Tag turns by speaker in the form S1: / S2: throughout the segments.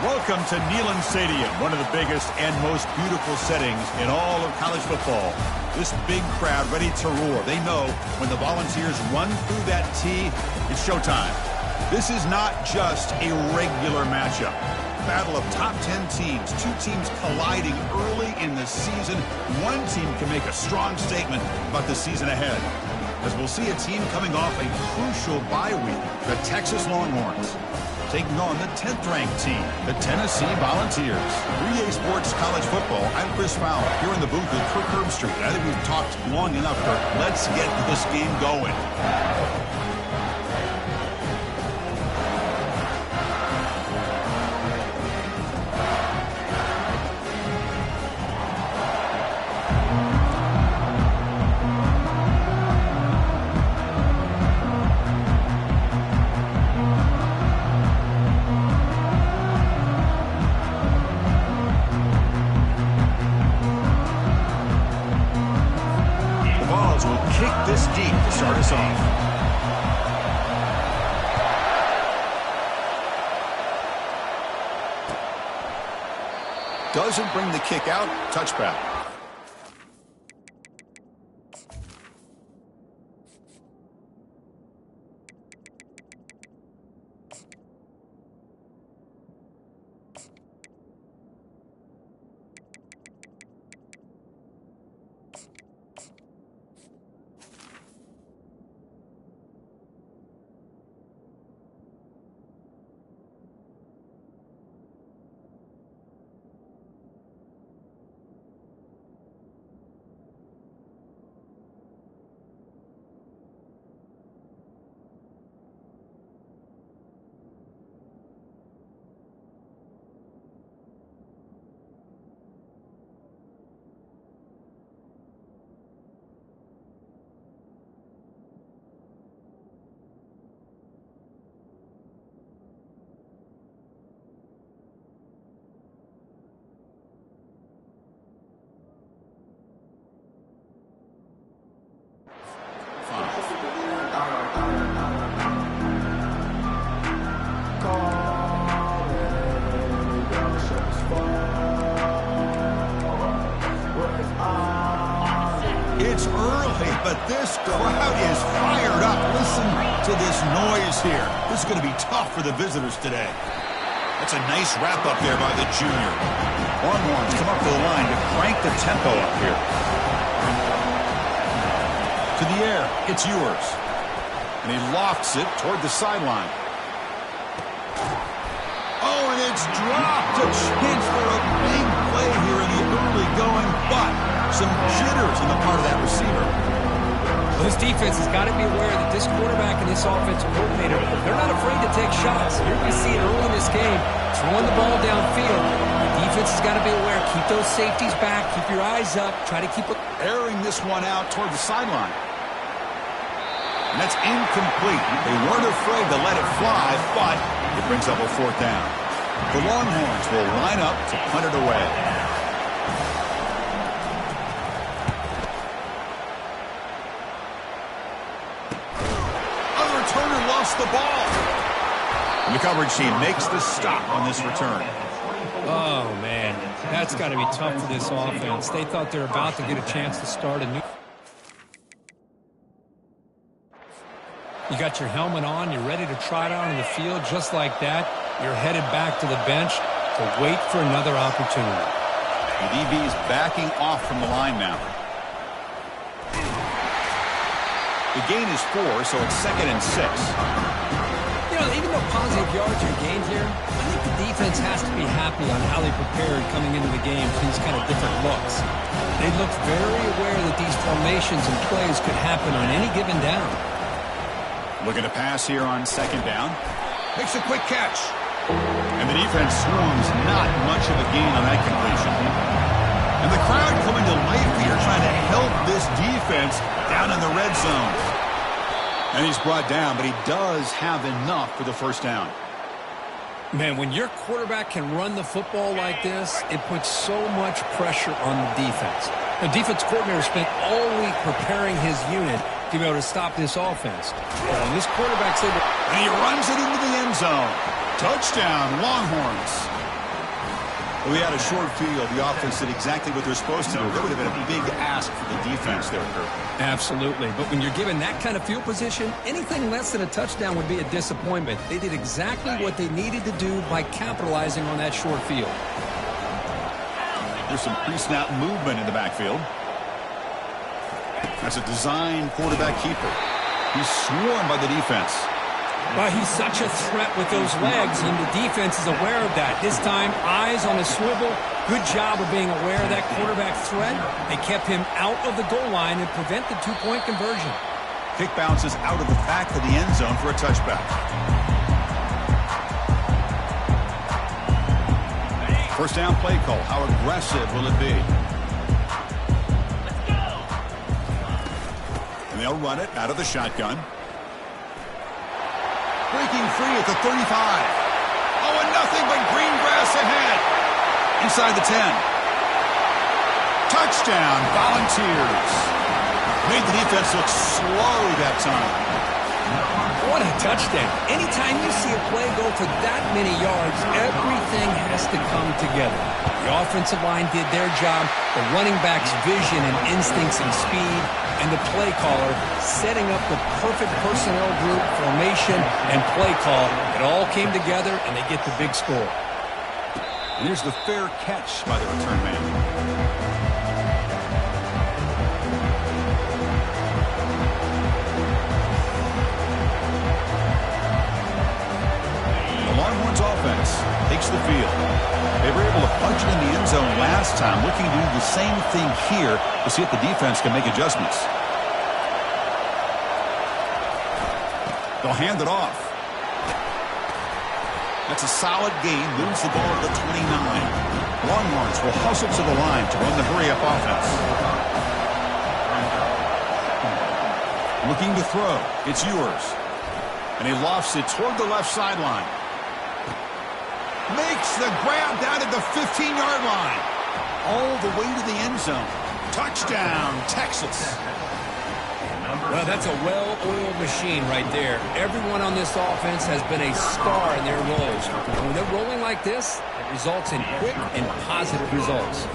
S1: Welcome to Neyland Stadium, one of the biggest and most beautiful settings in all of college football. This big crowd ready to roar. They know when the Volunteers run through that tee, it's showtime. This is not just a regular matchup. Battle of top 10 teams, two teams colliding early in the season. One team can make a strong statement about the season ahead, as we'll see a team coming off a crucial bye week, the Texas Longhorns, taking on the 10th-ranked team, the Tennessee Volunteers. 3A Sports College Football, I'm Chris Fowler, here in the booth with Kirk Herbstreit. I think we've talked long enough, Kirk. Let's get this game going. This deep to start us off. Doesn't bring the kick out. Touchback. It's early, but this crowd is fired up. Listen to this noise here. This is going to be tough for the visitors today. That's a nice wrap-up there by the junior. Longhorns come up to the line to crank the tempo up here. To the air, it's Ewers. And he lofts it toward the sideline. Oh, and it's dropped. A chance for a big play here in the early going, but some jitters on the part of that receiver.
S2: Well, this defense has got to be aware that this quarterback and this offensive coordinator, they're not afraid to take shots. Here we see it early in this game, throwing the ball downfield. The defense has got to be aware. Keep those safeties back. Keep your eyes up. Try to keep it.
S1: Airing this one out toward the sideline. And that's incomplete. They weren't afraid to let it fly, but it brings up a fourth down. The Longhorns will line up to punt it away. The ball. And the coverage team makes the stop on this return.
S2: Oh, man. That's got to be tough for this offense. They thought they were about to get a chance to start a new... You got your helmet on. You're ready to try it out on the field. Just like that, you're headed back to the bench to wait for another opportunity.
S1: The DB's backing off from the line now. The gain is 4, so it's 2nd and 6.
S2: You know, even though positive yards are gained here, I think the defense has to be happy on how they prepared coming into the game for these kind of different looks. They looked very aware that these formations and plays could happen on any given down.
S1: Looking to pass here on 2nd down. Makes a quick catch. And the defense swarms not much of a gain on that completion. And the crowd coming to life here, trying to help this defense down in the red zone. And he's brought down, but he does have enough for the first down.
S2: Man, when your quarterback can run the football like this, it puts so much pressure on the defense. The defense coordinator spent all week preparing his unit to be able to stop this offense. Well, this quarterback's able...
S1: And he runs it into the end zone. Touchdown, Longhorns. Well, we had a short field. The offense did exactly what they're supposed to do. That would have been a big ask for the defense there, Kirk.
S2: Absolutely. But when you're given that kind of field position, anything less than a touchdown would be a disappointment. They did exactly what they needed to do by capitalizing on that short field.
S1: There's some pre-snap movement in the backfield. That's a design quarterback keeper. He's swarmed by the defense.
S2: Well, he's such a threat with those legs, and the defense is aware of that. This time, eyes on a swivel. Good job of being aware of that quarterback threat. They kept him out of the goal line and prevent the two-point conversion.
S1: Kick bounces out of the back of the end zone for a touchback. First down play call. How aggressive will it be? And they'll run it out of the shotgun. Breaking free at the 35. Oh, and nothing but green grass ahead. Inside the 10. Touchdown, Volunteers. Made the defense look slow that time.
S2: What a touchdown. Anytime you see a play go for that many yards, everything has to come together. The offensive line did their job, the running back's vision and instincts and speed, and the play caller setting up the perfect personnel group, formation, and play call. It all came together, and they get the big score.
S1: And here's the fair catch by the return man. Longhorns offense takes the field. They were able to punch it in the end zone last time, looking to do the same thing here to see if the defense can make adjustments. They'll hand it off. That's a solid gain, moves the ball to the 29. Longhorns will hustle to the line to run the hurry-up offense. Looking to throw. It's yours. And he lofts it toward the left sideline. Makes the grab down at the 15-yard line. All the way to the end zone. Touchdown, Texas.
S2: Well, that's a well-oiled machine right there. Everyone on this offense has been a star in their roles. And when they're rolling like this, it results in quick and positive results.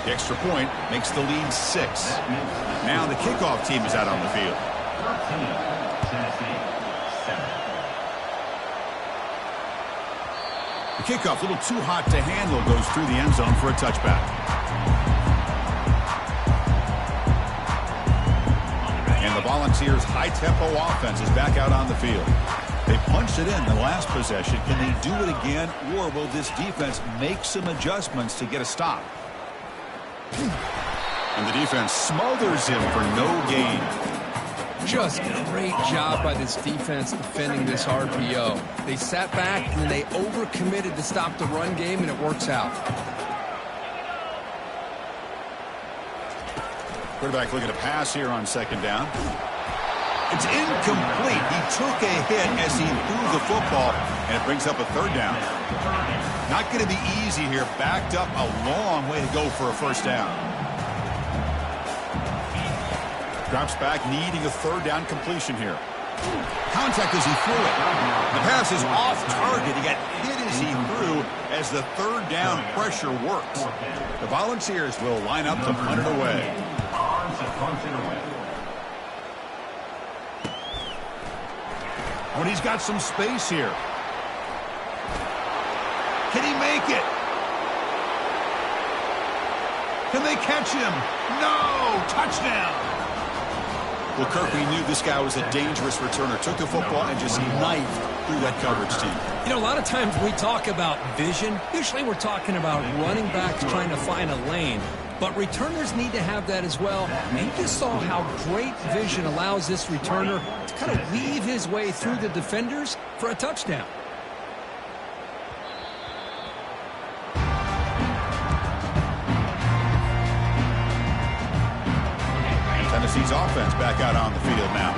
S1: The extra point makes the lead 6. Now the kickoff team is out on the field. The kickoff, a little too hot to handle, goes through the end zone for a touchback. And the Volunteers' high-tempo offense is back out on the field. They punched it in the last possession. Can they do it again, or will this defense make some adjustments to get a stop? And the defense smothers him for no gain.
S2: Just great job by this defense defending this RPO. They sat back and then they overcommitted to stop the run game, and it works out.
S1: Quarterback looking to pass here on second down. It's incomplete. He took a hit as he threw the football, and it brings up a third down. Not going to be easy here. Backed up a long way to go for a first down. Drops back, needing a third down completion here. Contact as he threw it. The pass is off target. He got hit as he threw as the third down pressure worked. The Volunteers will line up to punt it away. When he's got some space here. Can he make it? Can they catch him? No! Touchdown! Well, Kirk, we knew this guy was a dangerous returner. Took the football and just knifed through that coverage team.
S2: You know, a lot of times when we talk about vision, usually we're talking about running backs trying to find a lane. But returners need to have that as well. And you just saw how great vision allows this returner to kind of weave his way through the defenders for a touchdown.
S1: Tennessee's offense back out on the field now.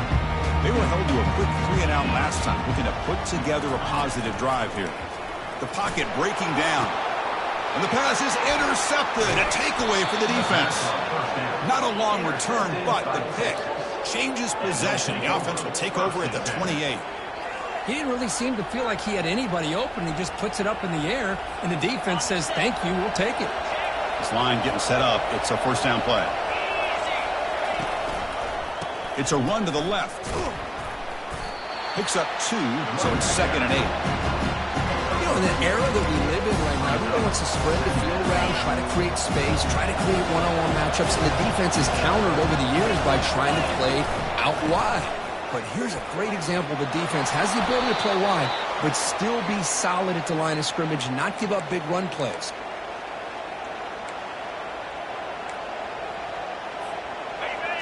S1: They were held to a quick 3-and-out last time, looking to put together a positive drive here. The pocket breaking down. And the pass is intercepted. A takeaway for the defense. Not a long return, but the pick changes possession. The offense will take over at the 28.
S2: He didn't really seem to feel like he had anybody open. He just puts it up in the air, and the defense says, thank you, we'll take it.
S1: This line getting set up. It's a first down play. It's a run to the left. Picks up 2, so it's 2nd and 8.
S2: You know, in the era that we live in right now, everybody wants to spread the field around, try to create space, try to create one-on-one matchups, and the defense has countered over the years by trying to play out wide. But here's a great example. The defense has the ability to play wide, but still be solid at the line of scrimmage and not give up big run plays.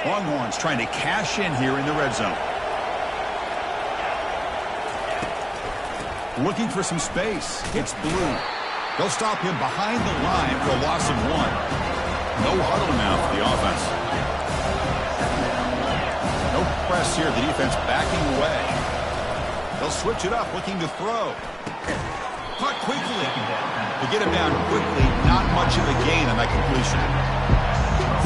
S1: Longhorns trying to cash in here in the red zone. Looking for some space. It's Blue. They'll stop him behind the line for a loss of 1. No huddle now for the offense. No press here. The defense backing away. They'll switch it up, looking to throw. Caught quickly. To get him down quickly, not much of a gain on that completion.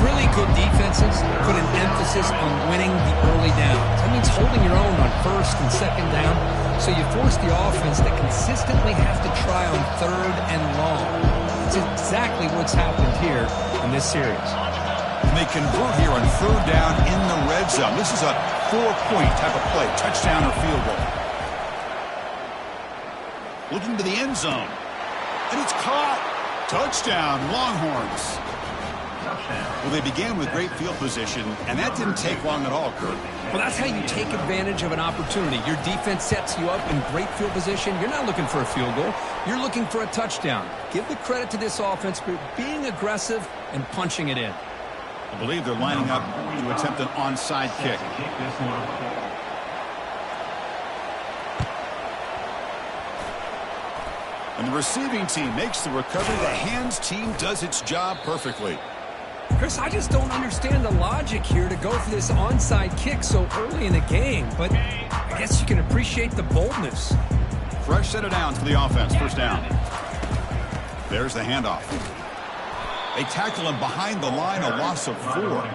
S2: Really good defenses put an emphasis on winning the early downs. That means holding your own on 1st and 2nd down, so you force the offense to consistently have to try on 3rd and long. It's exactly what's happened here in this series.
S1: And they convert here on 3rd down in the red zone. This is a 4-point type of play, touchdown or field goal. Looking to the end zone, and it's caught. Touchdown, Longhorns. Well, they began with great field position, and that didn't take long at all, Kurt.
S2: Well, that's how you take advantage of an opportunity. Your defense sets you up in great field position. You're not looking for a field goal. You're looking for a touchdown. Give the credit to this offense for being aggressive and punching it in.
S1: I believe they're lining up to attempt an onside kick. And the receiving team makes the recovery. The hands team does its job perfectly.
S2: Chris, I just don't understand the logic here to go for this onside kick so early in the game, but I guess you can appreciate the boldness.
S1: Fresh set of downs for the offense. First down. There's the handoff. They tackle him behind the line, a loss of 4.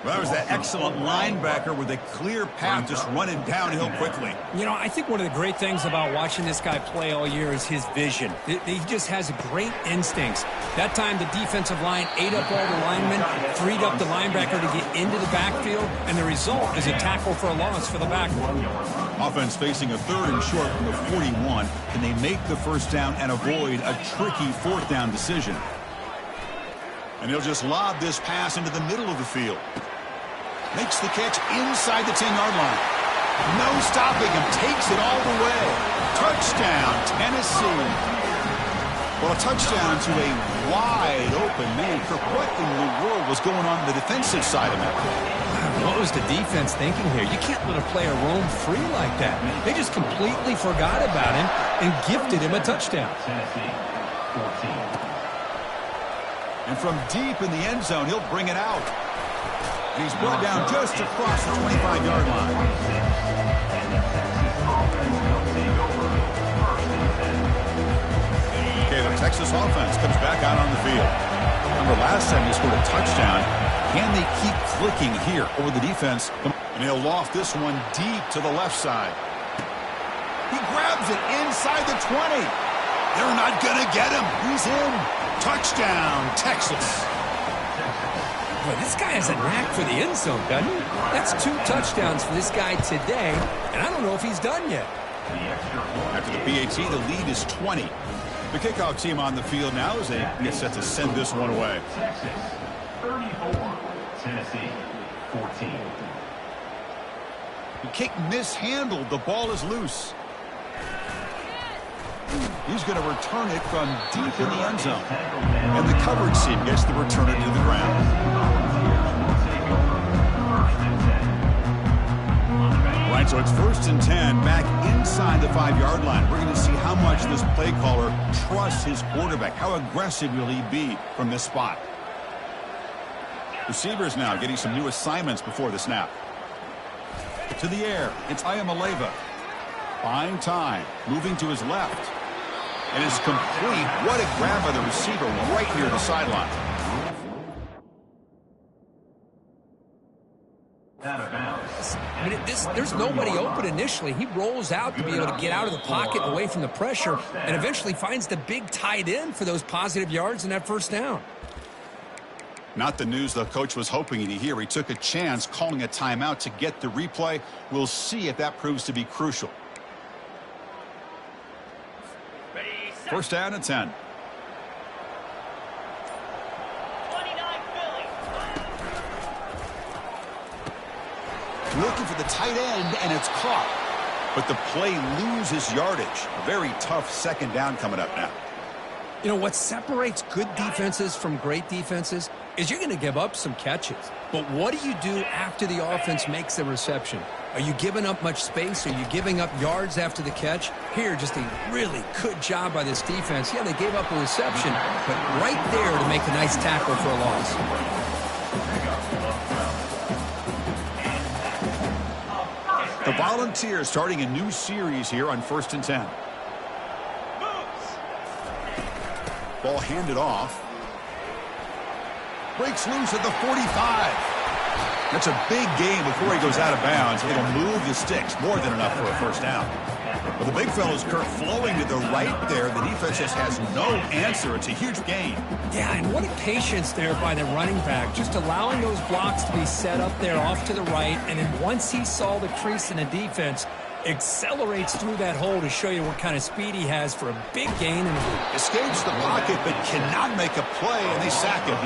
S1: Well, that was that excellent linebacker with a clear path just running downhill quickly.
S2: You know, I think one of the great things about watching this guy play all year is his vision. He just has great instincts. That time the defensive line ate up all the linemen, freed up the linebacker to get into the backfield, and the result is a tackle for a loss for the backer.
S1: Offense facing a 3rd and short from the 41. Can they make the first down and avoid a tricky 4th down decision? And he'll just lob this pass into the middle of the field. Makes the catch inside the 10-yard line. No stopping him. Takes it all the way. Touchdown, Tennessee. Well, a touchdown to a wide-open man. What in the world was going on the defensive side of it?
S2: What was the defense thinking here? You can't let a player roam free like that. They just completely forgot about him and gifted him a touchdown.
S1: And from deep in the end zone, he'll bring it out. He's brought down just across the 25-yard line. Okay, the Texas offense comes back out on the field. Remember, last time they scored a touchdown. Can they keep clicking here over the defense? And he'll loft this one deep to the left side. He grabs it inside the 20. They're not going to get him. He's in. Touchdown, Texas.
S2: Boy, this guy has a knack for the end zone, doesn't he? That's 2 touchdowns for this guy today, and I don't know if he's done yet.
S1: After the PAT, the lead is 20. The kickoff team on the field now as they get set to send this one away.
S3: Texas 34, Tennessee 14.
S1: The kick mishandled. The ball is loose. He's going to return it from deep in the end zone. And the coverage team gets the returner to the ground. Right, so it's 1st and 10 back inside the 5-yard line. We're going to see how much this play caller trusts his quarterback. How aggressive will he be from this spot? Receivers now getting some new assignments before the snap. To the air, it's Ayamaleva. Buying time, moving to his left. And it's complete. What a grab by the receiver right near the sideline.
S3: Out of bounds.
S2: I mean, there's nobody open initially. He rolls out to be able to get out of the pocket and away from the pressure and eventually finds the big tight end for those positive yards and that first down.
S1: Not the news the coach was hoping to hear. He took a chance calling a timeout to get the replay. We'll see if that proves to be crucial. First down and 10. Looking for the tight end, and it's caught. But the play loses yardage. A very tough second down coming up now.
S2: You know, what separates good defenses from great defenses is you're going to give up some catches. But what do you do after the offense makes the reception? Are you giving up much space? Are you giving up yards after the catch? Here, just a really good job by this defense. Yeah, they gave up a reception, but right there to make a nice tackle for a loss.
S1: The Volunteers starting a new series here on 1st and 10. Ball handed off. Breaks loose at the 45. That's a big gain before he goes out of bounds. It'll move the sticks. More than enough for a first down. Well, the big fellow's Kurt flowing to the right there. The defense just has no answer. It's a huge gain.
S2: Yeah, and what a patience there by the running back. Just allowing those blocks to be set up there off to the right. And then once he saw the crease in the defense, accelerates through that hole to show you what kind of speed he has for a big gain. And
S1: escapes the pocket but cannot make a play, and they sack him.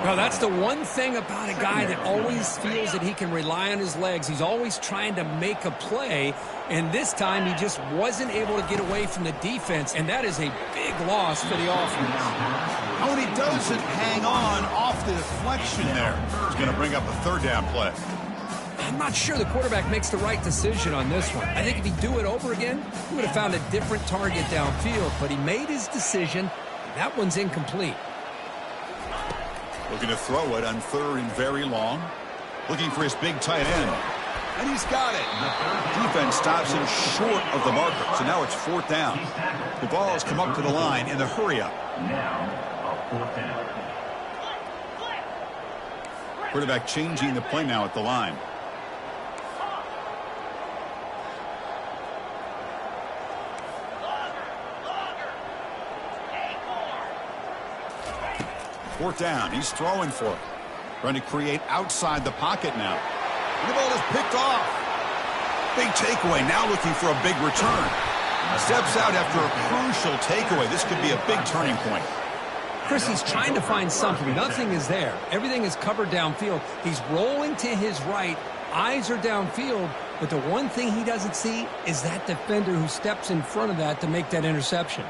S2: Well, that's the one thing about a guy that always feels that he can rely on his legs. He's always trying to make a play, and this time he just wasn't able to get away from the defense, and that is a big loss for the offense.
S1: Oh, and he doesn't hang on off the deflection there. He's going to bring up a third down play.
S2: I'm not sure the quarterback makes the right decision on this one. I think if he'd do it over again, he would have found a different target downfield, but he made his decision. That one's incomplete.
S1: Looking to throw it on 3rd and very long. Looking for his big tight end. And he's got it. Defense stops him short of the marker. So now it's 4th down. The ball has come up to the line in the hurry up.
S3: Now, a 4th down.
S1: Quarterback changing the play now at the line. Fourth down. He's throwing for it. Trying to create outside the pocket now. And the ball is picked off. Big takeaway. Now looking for a big return. Steps out after a crucial takeaway. This could be a big turning point.
S2: Chris, he's trying to find something. Nothing is there. Everything is covered downfield. He's rolling to his right. Eyes are downfield. But the one thing he doesn't see is that defender who steps in front of that to make that interception.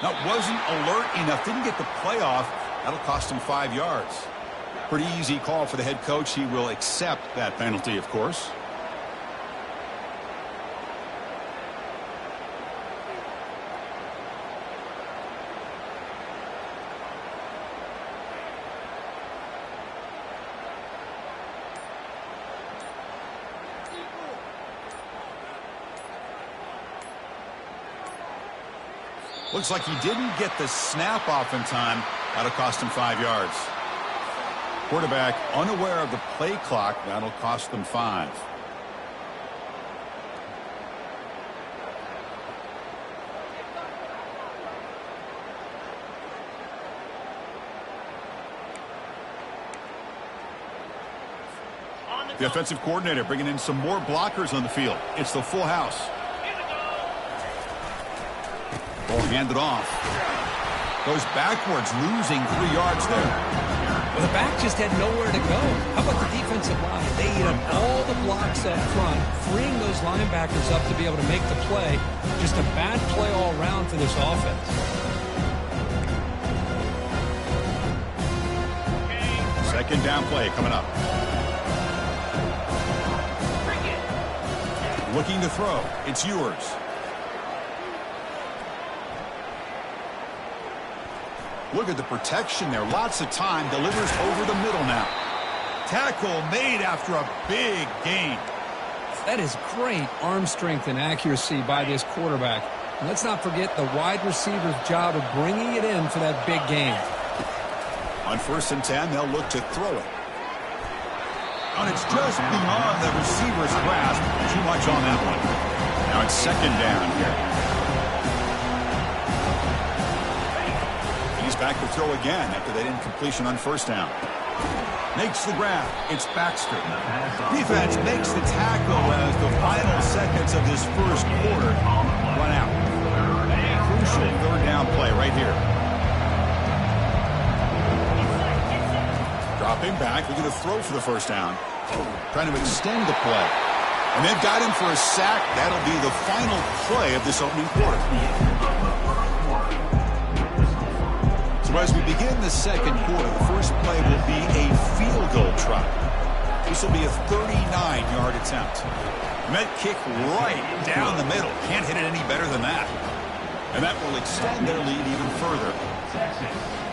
S1: That wasn't alert enough. Didn't get the play off. That'll cost him 5 yards. Pretty easy call for the head coach. He will accept that penalty, of course. Looks like he didn't get the snap off in time. That'll cost him 5 yards. Quarterback unaware of the play clock. That'll cost them 5. The offensive coordinator bringing in some more blockers on the field. It's the full house. Ball handed off. Goes backwards, losing 3 yards there.
S2: Well, the back just had nowhere to go. How about the defensive line? They eat up all the blocks up front, freeing those linebackers up to be able to make the play. Just a bad play all around for this offense.
S1: Second down play coming up. Looking to throw. It's Ewers. Look at the protection there. Lots of time. Delivers over the middle now. Tackle made after a big gain.
S2: That is great arm strength and accuracy by this quarterback. And let's not forget the wide receiver's job of bringing it in for that big game.
S1: On 1st and 10, they'll look to throw it. And it's just beyond the receiver's grasp. Too much on that one. Now it's 2nd down here. He's back to throw again after that incompletion on 1st down. Makes the grab. It's Baxter. Defense makes the tackle as the final seconds of this 1st quarter run out. Crucial 3rd down play right here. Dropping back, we're going to throw for the 1st down. Trying to extend the play. And they've got him for a sack. That'll be the final play of this opening quarter. So as we begin the 2nd quarter, the first play will be a field goal try. This will be a 39-yard attempt. Met kick right down the middle. Can't hit it any better than that. And that will extend their lead even further.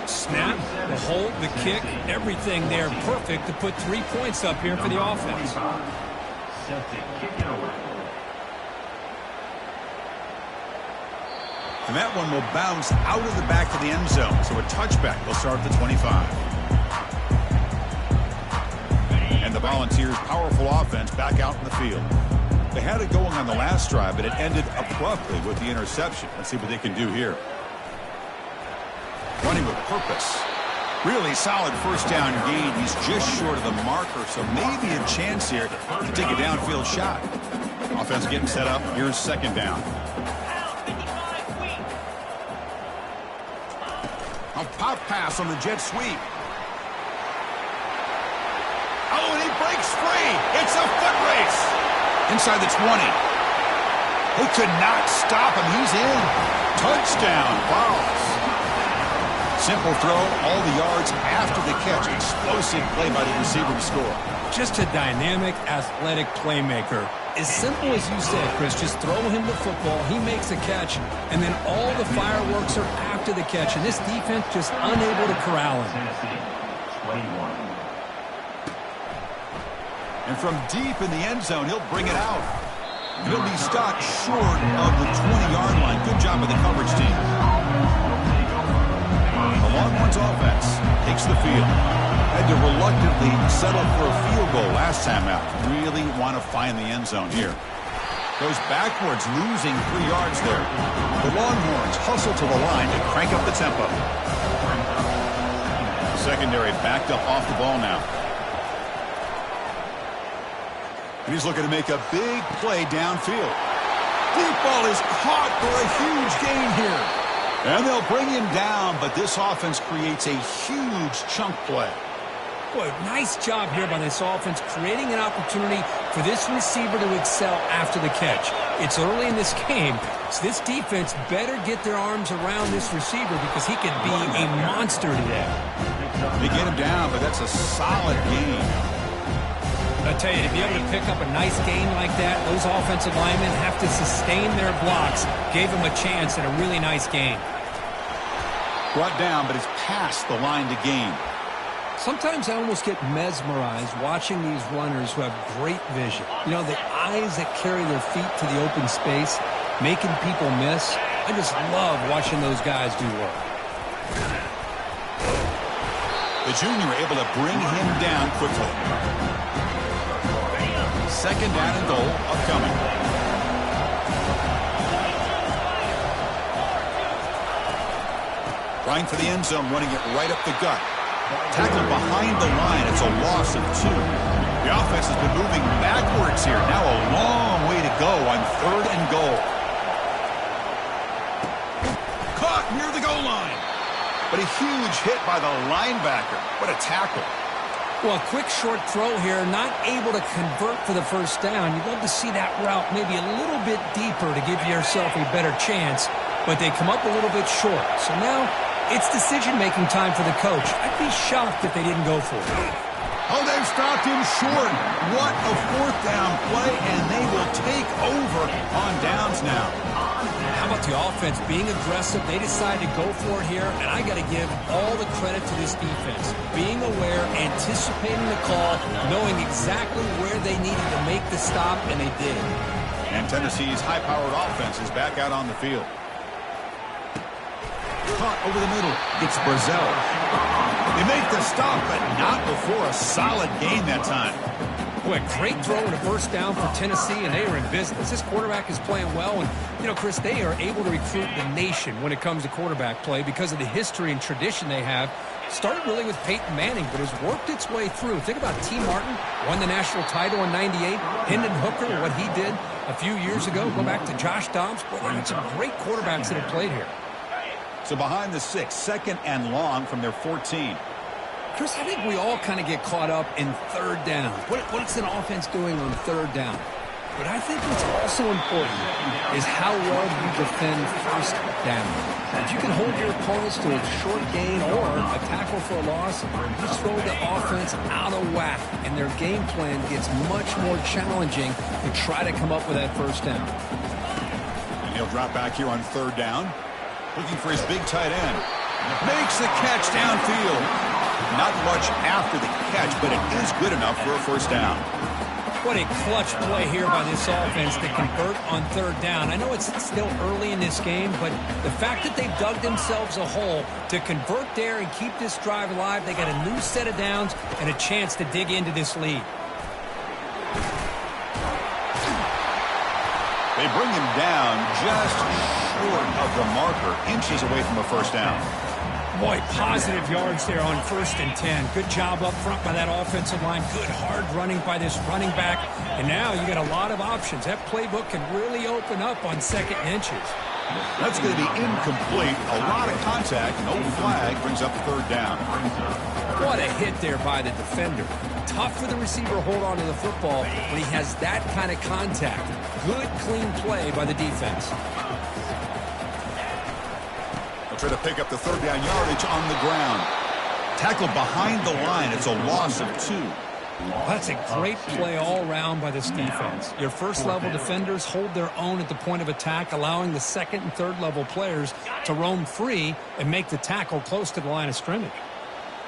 S2: Snap, the hold, the kick, everything there perfect to put 3 points up here for the offense.
S1: And that one will bounce out of the back of the end zone. So a touchback will start at the 25. And the Volunteers' powerful offense back out in the field. They had it going on the last drive, but it ended abruptly with the interception. Let's see what they can do here. Running with purpose. Really solid 1st down gain. He's just short of the marker, so maybe a chance here to take a downfield shot. Offense getting set up. Here's 2nd down. A pop pass on the jet sweep. Oh, and he breaks free. It's a foot race. Inside the 20. They could not stop him. He's in. Touchdown, Vols. Simple throw, all the yards after the catch. Explosive play by the receiver to score.
S2: Just a dynamic, athletic playmaker. As simple as you said, Chris, just throw him the football, he makes a catch, and then all the fireworks are after the catch, and this defense just unable to corral him.
S1: And from deep in the end zone, he'll bring it out. He'll be stopped short of the 20-yard line. Good job by the coverage team. The Longhorns offense takes the field. Had to reluctantly settle for a field goal last time out. Really want to find the end zone here. Goes backwards, losing 3 yards there. The Longhorns hustle to the line to crank up the tempo. Secondary backed up off the ball now. And he's looking to make a big play downfield. Deep ball is caught for a huge gain here. And they'll bring him down, but this offense creates a huge chunk play.
S2: Boy, nice job here by this offense, creating an opportunity for this receiver to excel after the catch. It's early in this game, so this defense better get their arms around this receiver because he could be a monster today.
S1: They get him down, but that's a solid gain.
S2: I'll tell you, to be able to pick up a nice gain like that, those offensive linemen have to sustain their blocks. Gave him a chance at a really nice gain.
S1: Brought down, but it's past the line to gain.
S2: Sometimes I almost get mesmerized watching these runners who have great vision. You know, the eyes that carry their feet to the open space, making people miss. I just love watching those guys do work.
S1: The junior able to bring him down quickly. 2nd down and goal upcoming. Trying for the end zone, running it right up the gut. Tackled behind the line. It's a loss of 2. The offense has been moving backwards here. Now a long way to go on 3rd and goal. Caught near the goal line. But a huge hit by the linebacker. What a tackle.
S2: Well, a quick short throw here, not able to convert for the 1st down. You'd love to see that route maybe a little bit deeper to give yourself a better chance, but they come up a little bit short. So now it's decision-making time for the coach. I'd be shocked if they didn't go for it.
S1: Oh, they've stopped him short. What a fourth down play, and they will take over on downs now.
S2: How about the offense being aggressive? They decided to go for it here, and I got to give all the credit to this defense. Being aware, anticipating the call, knowing exactly where they needed to make the stop, and they did.
S1: And Tennessee's high-powered offense is back out on the field. Caught over the middle. It's Brazzell. They make the stop, but not before a solid gain that time.
S2: Boy, great throw and a first down for Tennessee, and they are in business. This quarterback is playing well, and, you know, Chris, they are able to recruit the nation when it comes to quarterback play because of the history and tradition they have. Started really with Peyton Manning, but has worked its way through. Think about T. Martin, won the national title in '98. Hendon Hooker, what he did a few years ago. Go back to Josh Dobbs. Boy, they got some great quarterbacks that have played here.
S1: So behind the 6, second and long from their 14.
S2: Chris, I think we all kind of get caught up in third down. What's an offense doing on third down? But I think what's also important is how well you defend first down. If you can hold your opponents to a short gain or a tackle for a loss, you throw the offense out of whack, and their game plan gets much more challenging to try to come up with that first down.
S1: And he'll drop back here on third down, looking for his big tight end. Makes the catch downfield. Not much after the catch, but it is good enough for a first down.
S2: What a clutch play here by this offense to convert on third down. I know it's still early in this game, but the fact that they've dug themselves a hole to convert there and keep this drive alive, they got a new set of downs and a chance to dig into this lead.
S1: They bring him down just short of the marker, inches away from a first down.
S2: Boy, positive yards there on 1st and 10. Good job up front by that offensive line. Good hard running by this running back. And now you got a lot of options. That playbook can really open up on 2nd and inches.
S1: That's going to be incomplete. A lot of contact. No flag brings up third down.
S2: What a hit there by the defender. Tough for the receiver to hold on to the football when he has that kind of contact. Good, clean play by the defense.
S1: Try to pick up the third down yardage on the ground. Tackled behind the line. It's a loss of 2.
S2: That's a great play all around by this defense. Your first-level defenders hold their own at the point of attack, allowing the second and third-level players to roam free and make the tackle close to the line of scrimmage.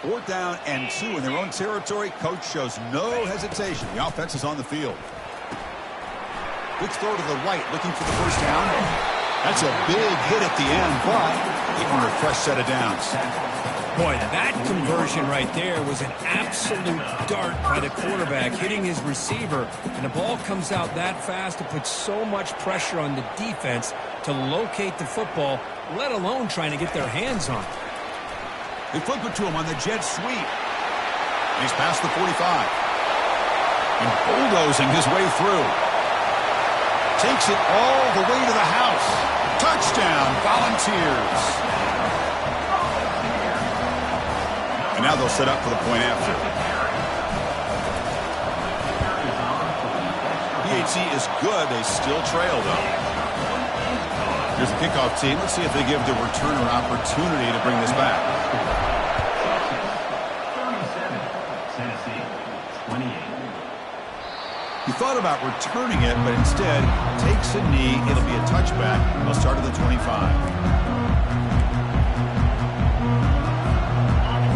S1: 4th down and 2 in their own territory. Coach shows no hesitation. The offense is on the field. Quick throw to the right, looking for the first down. That's a big hit at the end, but give him a fresh set of downs.
S2: Boy, that conversion right there was an absolute dart by the quarterback, hitting his receiver, and the ball comes out that fast to put so much pressure on the defense to locate the football, let alone trying to get their hands on it.
S1: They flip it to him on the jet sweep. He's past the 45. And bulldozing his way through. Takes it all the way to the house. Touchdown, Volunteers. And now they'll set up for the point after. PAT is good. They still trail, though. Here's the kickoff team. Let's see if they give the returner opportunity to bring this back.
S3: 37, Tennessee, 28.
S1: He thought about returning it, but instead takes a knee. It'll be a touchback. They'll start at the 25.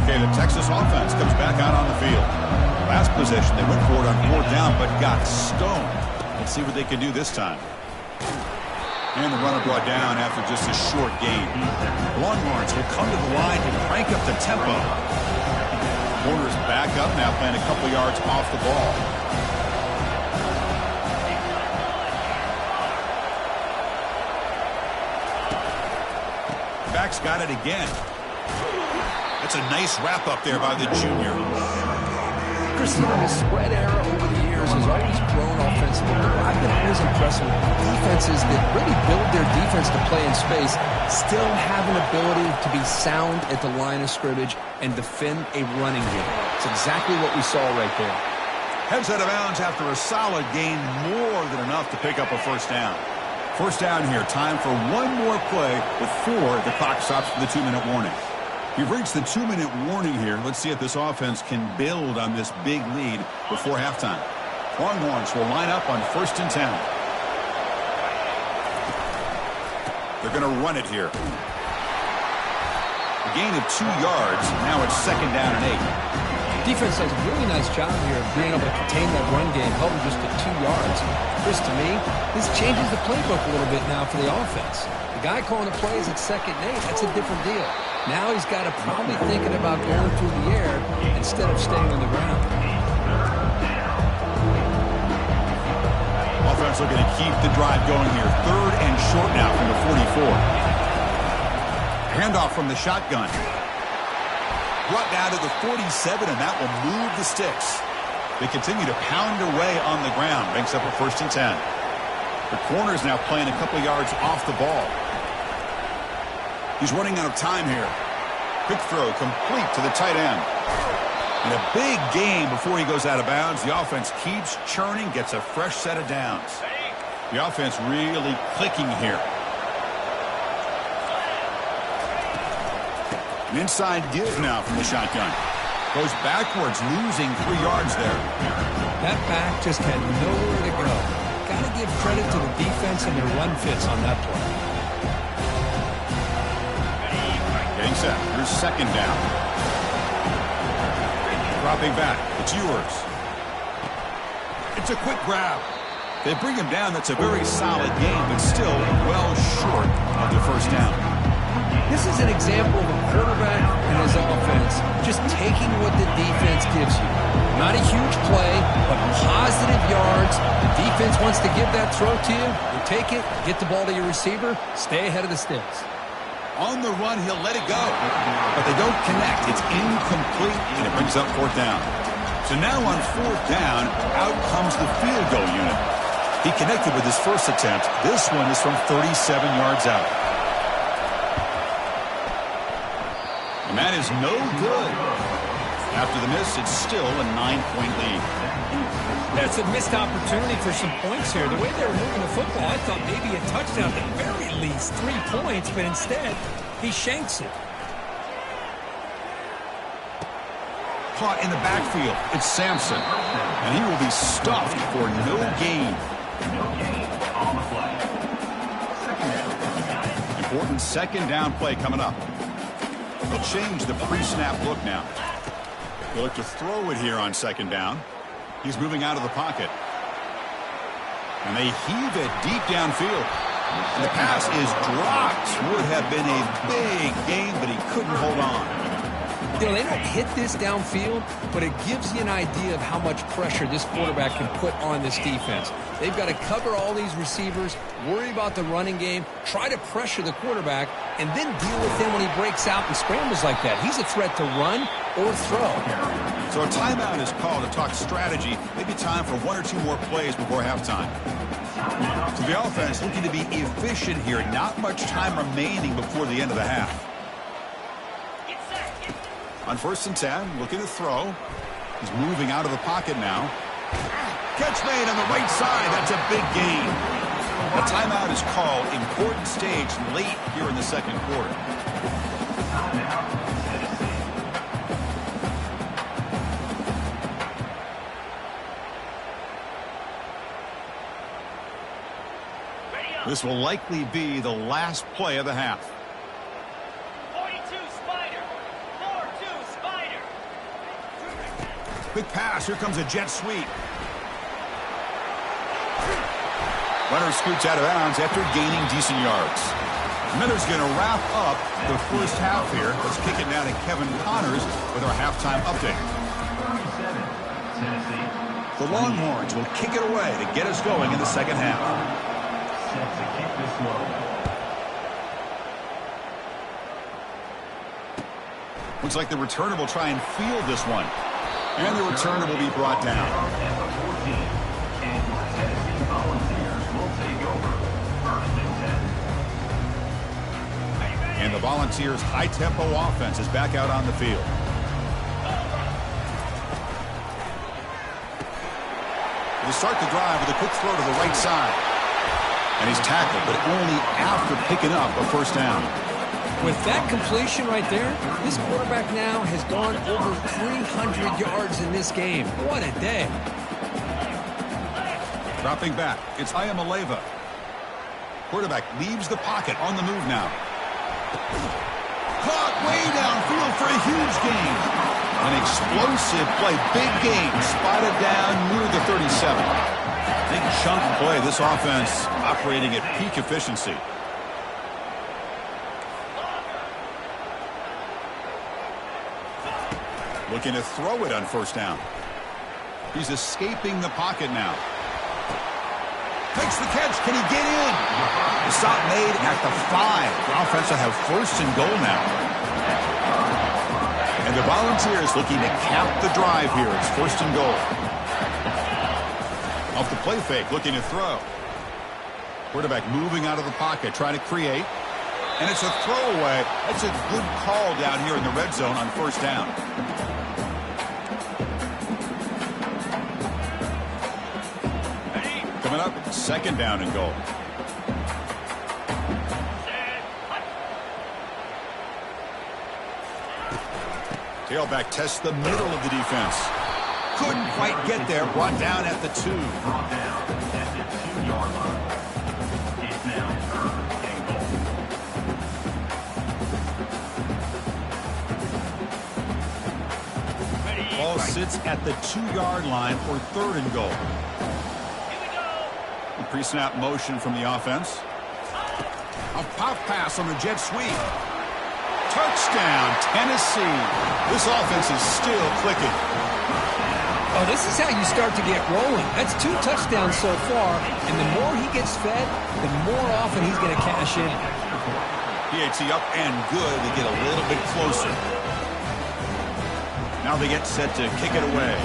S1: Okay, the Texas offense comes back out on the field. Last possession, they went for it on 4th down, but got stoned. Let's see what they can do this time. And the runner brought down after just a short gain. Longhorns will come to the line to crank up the tempo. Corners back up now, playing a couple yards off the ball. Back's got it again. That's a nice wrap up there by the junior.
S2: Chris, the spread era over the years has always grown offensively. I've been always impressed with defenses that really build their defense to play in space, still have an ability to be sound at the line of scrimmage and defend a running game. It's exactly what we saw right there.
S1: Heads out of bounds after a solid gain, more than enough to pick up a first down. First down here. Time for one more play with 4. The clock stops for the 2-minute warning. We've reached the 2-minute warning here. Let's see if this offense can build on this big lead before halftime. Longhorns will line up on 1st and 10. They're going to run it here. A gain of 2 yards. Now it's 2nd down and 8.
S2: Defense does a really nice job here of being able to contain that run game, held them just at 2 yards. Chris, to me, this changes the playbook a little bit now for the offense. The guy calling the plays at 2nd and 8, that's a different deal. Now he's got to probably thinking about going through the air instead of staying on the ground.
S1: Offense looking to keep the drive going here. 3rd and short now from the 44. Handoff from the shotgun. Brought down to the 47, and that will move the sticks. They continue to pound away on the ground. Banks up a 1st and 10. The corner's now playing a couple yards off the ball. He's running out of time here. Quick throw complete to the tight end. And a big game before he goes out of bounds. The offense keeps churning, gets a fresh set of downs. The offense really clicking here. An inside give now from the shotgun. Goes backwards, losing 3 yards there.
S2: That back just had nowhere to go. Got to give credit to the defense and their run fits on that play.
S1: Getting set. Here's 2nd down. Dropping back. It's Ewers. It's a quick grab. They bring him down. That's a very solid game, but still well short of the 1st down.
S2: This is an example of a quarterback and his offense just taking what the defense gives you. Not a huge play, but positive yards. The defense wants to give that throw to you. You take it, get the ball to your receiver, stay ahead of the sticks.
S1: On the run, he'll let it go. But they don't connect. It's incomplete, and it brings up 4th down. So now on 4th down, out comes the field goal unit. He connected with his first attempt. This one is from 37 yards out. And that is no good. After the miss, it's still a 9-point lead.
S2: That's a missed opportunity for some points here. The way they were moving the football, I thought maybe a touchdown, at the very least 3 points, but instead, he shanks it.
S1: Caught in the backfield. It's Sampson. And he will be stuffed for no gain. Important 2nd down play coming up. They'll change the pre-snap look now. They'll look to throw it here on 2nd down. He's moving out of the pocket. And they heave it deep downfield. And the pass is dropped. Would have been a big gain, but he couldn't hold on.
S2: You know, they don't hit this downfield, but it gives you an idea of how much pressure this quarterback can put on this defense. They've got to cover all these receivers, worry about the running game, try to pressure the quarterback, and then deal with him when he breaks out and scrambles like that. He's a threat to run or throw.
S1: So a timeout is called to talk strategy. Maybe time for 1 or 2 more plays before halftime. So the offense looking to be efficient here. Not much time remaining before the end of the half. On 1st and 10, looking to throw. He's moving out of the pocket now. Catch made on the right side. That's a big gain. A timeout is called. Important stage late here in the 2nd quarter. This will likely be the last play of the half. Quick pass. Here comes a jet sweep. Runner scoots out of bounds after gaining decent yards. Miller's going to wrap up the first half here. Let's kick it now to Kevin Connors with our halftime update. The Longhorns will kick it away to get us going in the 2nd half.
S3: Set to kick this one.
S1: Looks like the returner will try and field this one. And the returner will be brought down.
S3: Number 14, Kansas Tennessee Volunteers will take over 1st and 10.
S1: And the Volunteers' high-tempo offense is back out on the field. They start the drive with a quick throw to the right side. And he's tackled, but only after picking up a 1st down.
S2: With that completion right there, this quarterback now has gone over 300 yards in this game. What a day.
S1: Dropping back, it's Iamaleava. Quarterback leaves the pocket, on the move now. Caught way downfield for a huge gain. An explosive play, big gain, spotted down near the 37. Big chunk play, this offense operating at peak efficiency. Looking to throw it on first down. He's escaping the pocket now. Makes the catch. Can he get in? The stop made at the 5. The offense will have first and goal now. And the Volunteers looking to cap the drive here. It's first and goal. Off the play fake, looking to throw. Quarterback moving out of the pocket, trying to create. And it's a throwaway. That's a good call down here in the red zone on first down. Coming up, second down and goal. Tailback tests the middle of the defense. Couldn't quite get there. Brought down at the 2.
S3: Brought down at the 2-yard line. It's now third and goal.
S1: Ball sits at the 2-yard line for third and goal. The pre-snap motion from the offense. A pop pass on the jet sweep. Touchdown, Tennessee. This offense is still clicking.
S2: Oh, this is how you start to get rolling. That's 2 touchdowns so far, and the more he gets fed, the more often he's going to cash in.
S1: PAT up and good. They get a little bit closer. Now they get set to kick it away.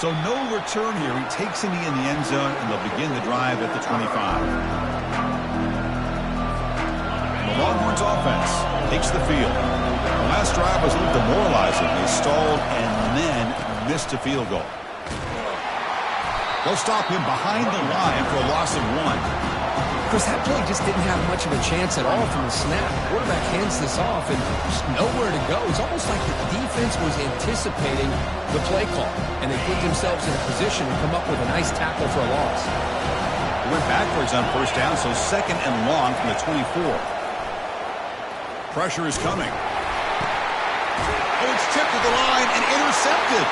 S1: So no return here. He takes it in the end zone, and they'll begin the drive at the 25. The Longhorns offense takes the field. The last drive was a little demoralizing. They stalled and then missed a field goal. They'll stop him behind the line for a loss of 1.
S2: Chris, that play just didn't have much of a chance at all from the snap. The quarterback hands this off and just nowhere to go. It's almost like the defense was anticipating the play call, and they put themselves in a position to come up with a nice tackle for a loss.
S1: He went backwards on first down, so second and long from the 24. Pressure is coming. Oh, it's tipped to the line and intercepted.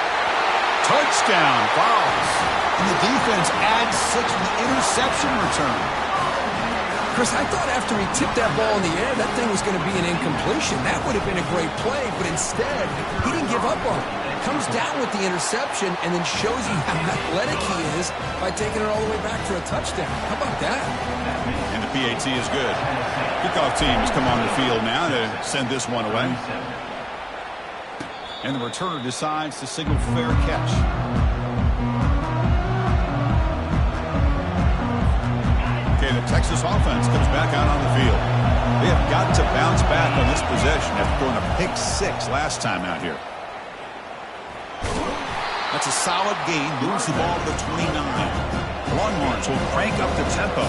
S1: Touchdown, Fowles. And the defense adds 6 with the interception return.
S2: Chris, I thought after he tipped that ball in the air, that thing was going to be an incompletion. That would have been a great play, but instead, he didn't give up on it. Comes down with the interception and then shows you how athletic he is by taking it all the way back for a touchdown. How about that?
S1: And the PAT is good. Kickoff teams come on the field now to send this one away. And the returner decides to signal fair catch. Okay, the Texas offense comes back out on the field. They have got to bounce back on this possession after throwing a pick 6 last time out here. That's a solid gain. Moves the ball to the 29. Longhorns will crank up the tempo.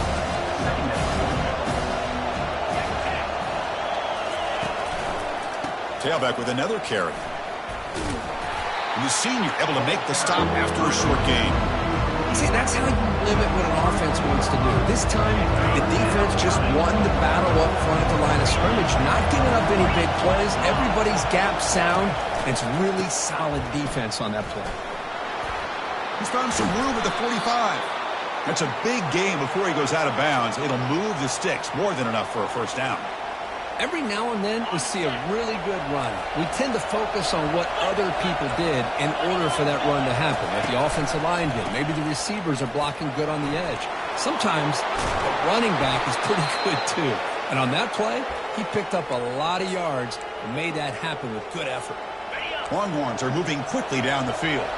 S1: Tailback with another carry. And the senior able to make the stop after a short gain.
S2: See, that's how you limit what an offense wants to do. This time, the defense just won the battle up front at the line of scrimmage, not giving up any big plays. Everybody's gap sound. It's really solid defense on that play.
S1: He's found some room at the 45. That's a big gain before he goes out of bounds. It'll move the sticks, more than enough for a first down.
S2: Every now and then, we see a really good run. We tend to focus on what other people did in order for that run to happen. What the offensive line did. Maybe the receivers are blocking good on the edge. Sometimes, the running back is pretty good, too. And on that play, he picked up a lot of yards and made that happen with good effort.
S1: Longhorns are moving quickly down the field.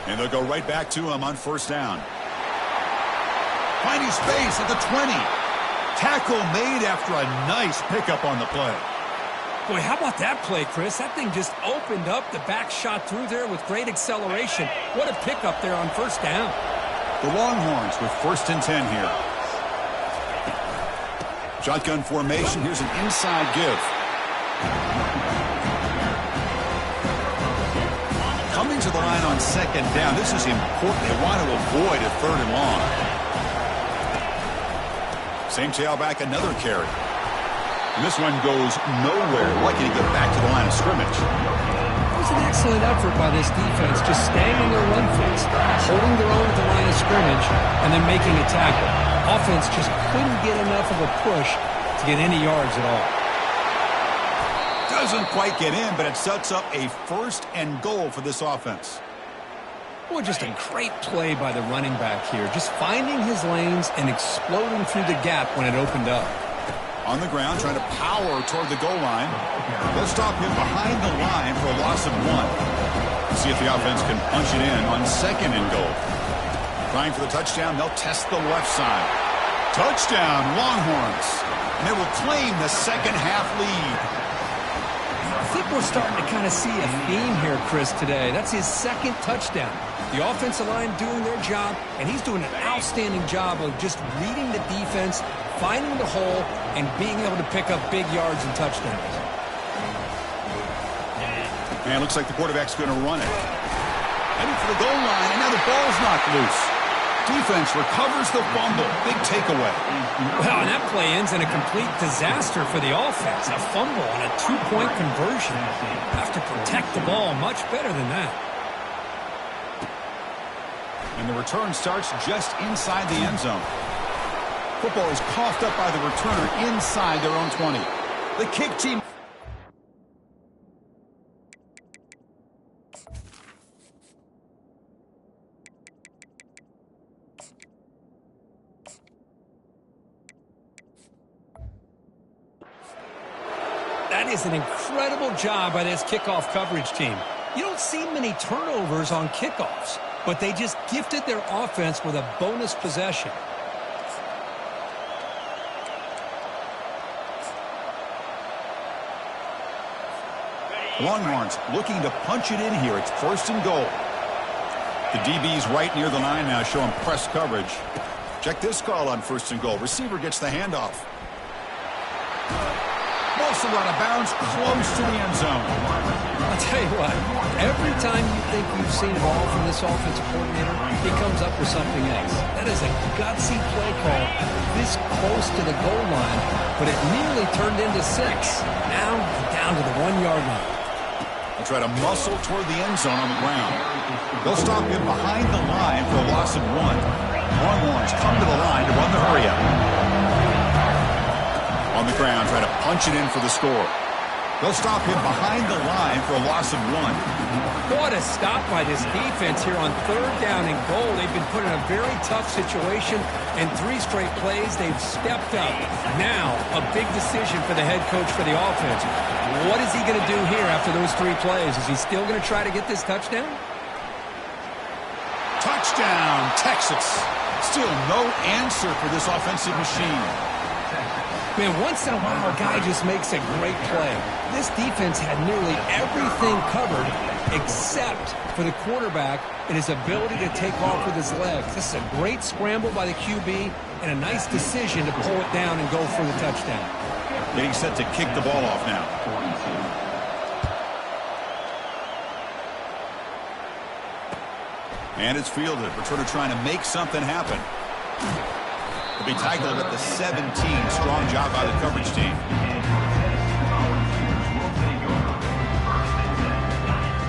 S1: And they'll go right back to him on first down. Finding space at the 20. Tackle made after a nice pickup on the play.
S2: Boy, how about that play, Chris? That thing just opened up. The back shot through there with great acceleration. What a pickup there on first down.
S1: The Longhorns with 1st and 10 here. Shotgun formation. Here's an inside give. Coming to the line on 2nd down. This is important. They want to avoid a 3rd and long. Same tailback, another carry. And this one goes nowhere. Lucky to get back to the line of scrimmage.
S2: It was an excellent effort by this defense, just staying in their run fence, holding their own at the line of scrimmage, and then making a tackle. Offense just couldn't get enough of a push to get any yards at all.
S1: Doesn't quite get in, but it sets up a 1st and goal for this offense.
S2: Boy, just a great play by the running back here, just finding his lanes and exploding through the gap when it opened up.
S1: On the ground, trying to power toward the goal line. They'll stop him behind the line for a loss of 1. See if the offense can punch it in on 2nd and goal. Trying for the touchdown, they'll test the left side. Touchdown, Longhorns. And they will claim the 2nd half lead.
S2: I think we're starting to kind of see a theme here, Chris, today. That's his 2nd touchdown. The offensive line doing their job, and he's doing an outstanding job of just reading the defense, finding the hole, and being able to pick up big yards and touchdowns.
S1: And it looks like the quarterback's going to run it. Heading for the goal line, and now the ball's knocked loose. Defense recovers the fumble. Big takeaway.
S2: Well, and that play ends in a complete disaster for the offense. A fumble on a 2-point conversion. Have to protect the ball much better than that.
S1: And the return starts just inside the end zone. Football is coughed up by the returner inside their own 20. The kick team.
S2: That is an incredible job by this kickoff coverage team. You don't see many turnovers on kickoffs, but they just gifted their offense with a bonus possession.
S1: Longhorns looking to punch it in here. It's 1st and goal. The DB's right near the line now, showing press coverage. Check this call on 1st and goal. Receiver gets the handoff. Also out of bounds, close to the end zone.
S2: I'll tell you what, every time you think you've seen a ball from this offensive coordinator, he comes up with something else. That is a gutsy play call this close to the goal line, but it nearly turned into 6. Now down to the 1-yard line.
S1: They'll try to muscle toward the end zone on the ground. They'll stop him behind the line for a loss of 1. Longhorns come to the line to run the hurry-up. On the ground, trying to punch it in for the score. They'll stop him behind the line for a loss of 1.
S2: What a stop by this defense here on 3rd down and goal. They've been put in a very tough situation, and 3 straight plays, they've stepped up. Now, a big decision for the head coach for the offense. What is he going to do here after those 3 plays? Is he still going to try to get this touchdown?
S1: Touchdown, Texas. Still no answer for this offensive machine.
S2: Man, once in a while, a guy just makes a great play. This defense had nearly everything covered except for the quarterback and his ability to take off with his legs. This is a great scramble by the QB and a nice decision to pull it down and go for the touchdown.
S1: Getting set to kick the ball off now. And it's fielded. Returner trying to make something happen. Will be tackled at the 17. Strong job by the coverage team.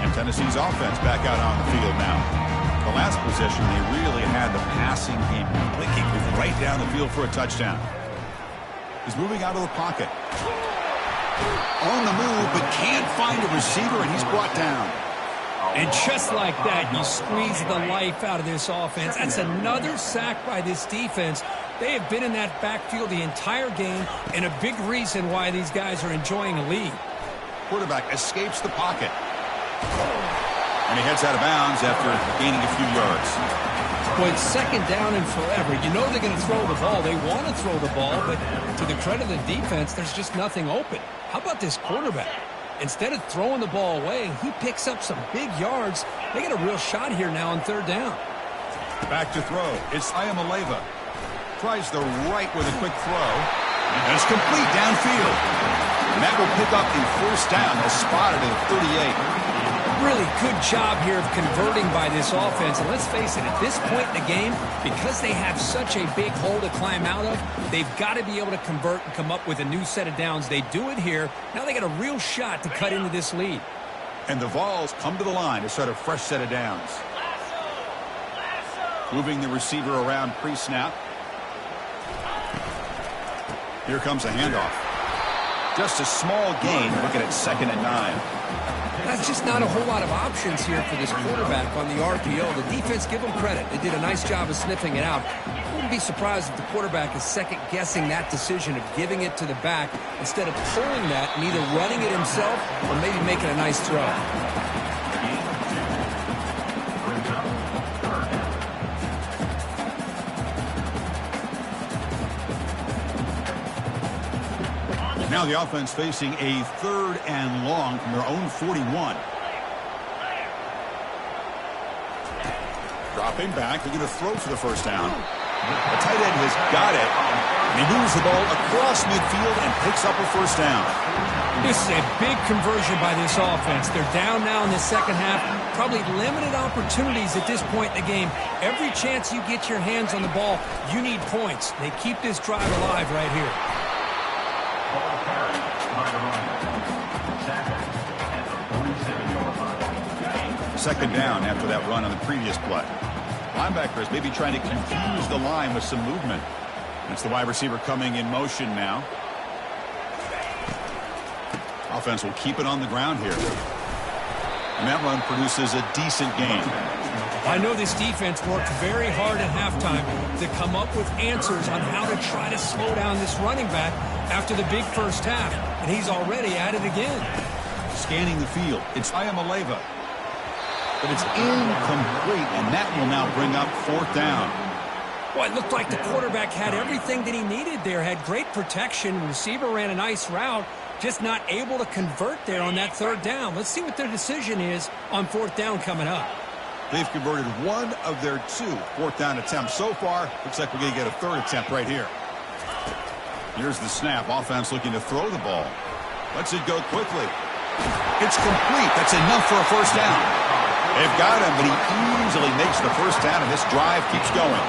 S1: And Tennessee's offense back out on the field now. The last possession, they really had the passing game clicking right down the field for a touchdown. He's moving out of the pocket. On the move, but can't find a receiver, and he's brought down.
S2: And just like that, you squeeze the life out of this offense. That's another sack by this defense. They have been in that backfield the entire game, and a big reason why these guys are enjoying a lead.
S1: Quarterback escapes the pocket. And he heads out of bounds after gaining a few yards.
S2: Well, it's second down and forever. You know they're going to throw the ball. They want to throw the ball, but to the credit of the defense, there's just nothing open. How about this quarterback? Instead of throwing the ball away, he picks up some big yards. They get a real shot here now on third down.
S1: Back to throw. It's Iamaleava. Tries the right with a quick throw. And it's complete downfield. And that will pick up the first down. They'll spot it at 38.
S2: Really good job here of converting by this offense. And let's face it, at this point in the game, because they have such a big hole to climb out of, they've got to be able to convert and come up with a new set of downs. They do it here. Now they got a real shot to cut into this lead.
S1: And the Vols come to the line to start a fresh set of downs. Moving the receiver around pre-snap. Here comes a handoff. Just a small gain, looking at 2nd and 9.
S2: That's just not a whole lot of options here for this quarterback on the RPO. The defense, give them credit. They did a nice job of sniffing it out. Wouldn't be surprised if the quarterback is second-guessing that decision of giving it to the back instead of pulling that and either running it himself or maybe making a nice throw.
S1: Now the offense facing a 3rd and long from their own 41. Dropping back. They're going to throw for the first down. The tight end has got it. And he moves the ball across midfield and picks up a first down.
S2: This is a big conversion by this offense. They're down now in the second half. Probably limited opportunities at this point in the game. Every chance you get your hands on the ball, you need points. They keep this drive alive right here.
S1: Second down after that run on the previous play. Linebackers maybe trying to confuse the line with some movement. It's the wide receiver coming in motion now. Offense will keep it on the ground here. And that run produces a decent gain.
S2: I know this defense worked very hard at halftime to come up with answers on how to try to slow down this running back after the big first half. And he's already at it again.
S1: Scanning the field. It's Iamaleava. But it's incomplete, and that will now bring up 4th down.
S2: Well, it looked like the quarterback had everything that he needed there. Had great protection. Receiver ran a nice route. Just not able to convert there on that 3rd down. Let's see what their decision is on 4th down coming up.
S1: They've converted one of their 2 4th down attempts so far. Looks like we're going to get a 3rd attempt right here. Here's the snap. Offense looking to throw the ball. Lets it go quickly. It's complete. That's enough for a first down. They've got him, but he easily makes the first down, and this drive keeps going.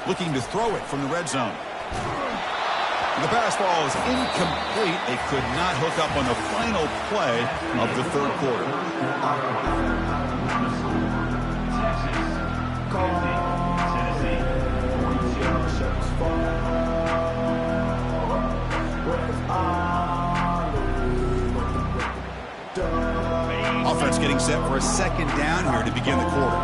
S1: Looking to throw it from the red zone. The pass ball is incomplete. They could not hook up on the final play of the 3rd quarter. Offense getting set for a 2nd down here to begin the quarter.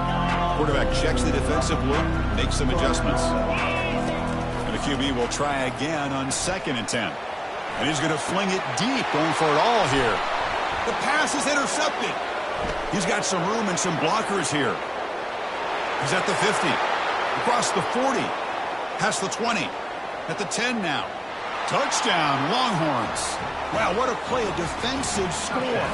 S1: Quarterback checks the defensive look, makes some adjustments. And the QB will try again on 2nd and 10. And he's going to fling it deep, going for it all here. The pass is intercepted. He's got some room and some blockers here. He's at the 50, across the 40, past the 20, at the 10 now. Touchdown, Longhorns. Wow, what a play, a defensive score.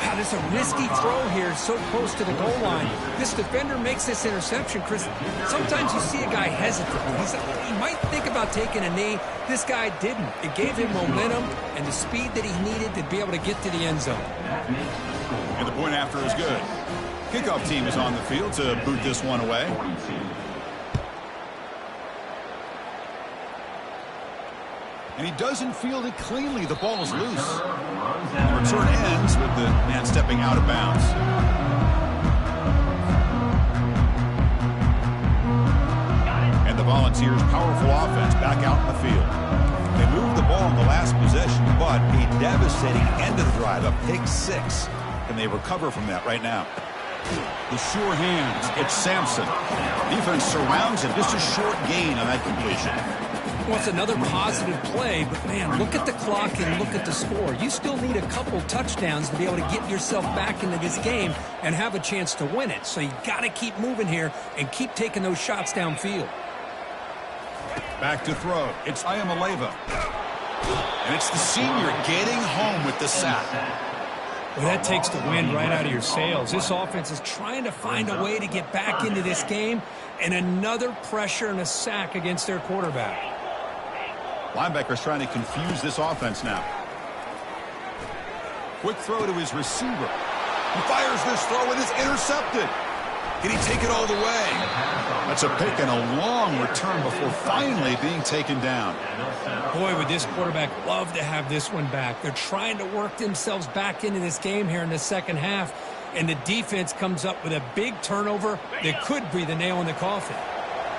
S2: Wow, there's a risky throw here so close to the goal line. This defender makes this interception, Chris. Sometimes you see a guy hesitant. He might think about taking a knee. This guy didn't. It gave him momentum and the speed that he needed to be able to get to the end zone.
S1: And the point after is good. Kickoff team is on the field to boot this one away. And he doesn't field it cleanly. The ball is loose. The return ends with the man stepping out of bounds. And the Volunteers' powerful offense back out in the field. They moved the ball in the last possession, but a devastating end of the drive, a pick 6. And they recover from that right now. The sure hands. It's Sampson. Defense surrounds him. Just a short gain on that completion.
S2: Well, it's another positive play, but, man, look at the clock and look at the score. You still need a couple touchdowns to be able to get yourself back into this game and have a chance to win it. So you got to keep moving here and keep taking those shots downfield.
S1: Back to throw. It's Iamaleava. And it's the senior getting home with the sack.
S2: Well, that takes the wind right out of your sails. This offense is trying to find a way to get back into this game, and another pressure and a sack against their quarterback.
S1: Linebacker's trying to confuse this offense now. Quick throw to his receiver. He fires this throw and it's intercepted. Can he take it all the way? That's a pick and a long return before finally being taken down.
S2: Boy, would this quarterback love to have this one back. They're trying to work themselves back into this game here in the second half, and the defense comes up with a big turnover that could be the nail in the coffin.